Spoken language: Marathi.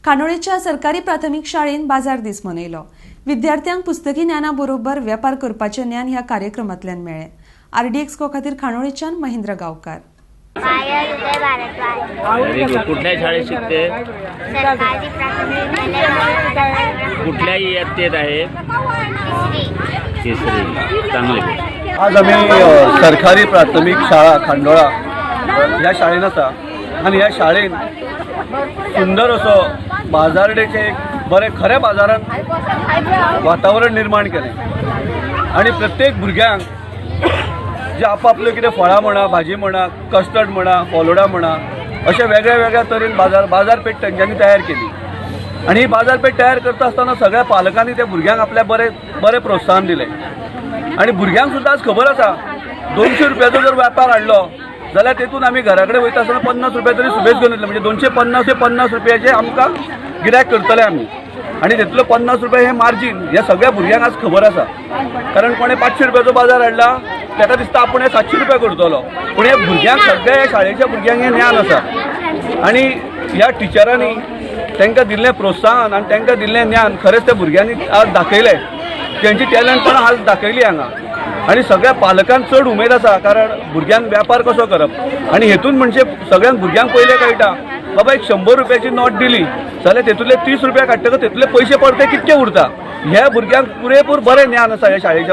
खानोळेच्या सरकारी प्राथमिक शाळेन बाजार दीस मनयलो। विद्यार्थ्यांक पुस्तकी ज्ञानाबरोबर वेपार करपाचे ज्ञान ह्या कार्यक्रमांतल्यान मेळ्ळे। RDX खातीर खानोळेच्यान महेंद्र गावकार। कुठल्या शाळेत शिकते? कुठल्या इयत्तेत आहे? तिसरी। चांगले। आज आम्ही सरकारी प्राथमिक शाळा खांडोळा ह्या शाळेन आसा आणि ह्या शाळेन सुंदर असो बाजारडेचे एक बरे खऱ्या बाजारात वातावरण निर्माण केले आणि प्रत्येक भुरग्यांक जे आपापले कितें फळां म्हणा, भाजी म्हणा, कस्टर्ड म्हणा, फोलोडा म्हणा, अशे वेगळ्या वेगळ्या तरेन बाजारपेठ तेंच्यांनी तयार केली आणि ही बाजारपेठ तयार करता आसतना सगळ्या पालकांनी त्या भुरग्यांक आपल्या बरे प्रोत्साहन दिले आणि भुरग्यांक सुद्दां आज खबर आसा 200 रुपयाचो जर वेपार हाडलो जाल्यार तेतून आमी घरा कडेन वयता आसतना 50 रुपया तरी सुबेज घेवन येतले, म्हणजे 250 रुपयाचे आमकां गिरायक करतले आमी आणि तेतलो 50 रुपया हे मार्जीन ह्या सगळ्या भुरग्यांक आज खबर आसा। कारण कोणें 500 रुपयाचो बाजार हाडला ताका दिसता आपूण 700 रुपया करतलो, पूण हे भुरग्यांक सगळ्या ह्या शाळेच्या भुरग्यांक हे ज्ञान आसा आणि ह्या टिचरांनी तांकां दिल्लें प्रोत्साहन आनी तांकां दिल्लें ज्ञान खरेंच त्या भुरग्यांनी आज दाखयलें, तेंची टॅलंट पण आज दाखयली हांगा आणि सगळ्या पालकांक चड उमेद आसा कारण भुरग्यांक वेपार कसो करप आणि हेतून म्हणजे सगळ्यांक भुरग्यांक पयलें कळटा बाबा एक 100 रुपयाची नोट दिली जाल्यार तेतूंतले 30 रुपया काडटकच तेतूंतले पयशे परते कितके उरता। ह्या भुरग्यांक पुरेपूर बरें ज्ञान आसा ह्या शाळेच्या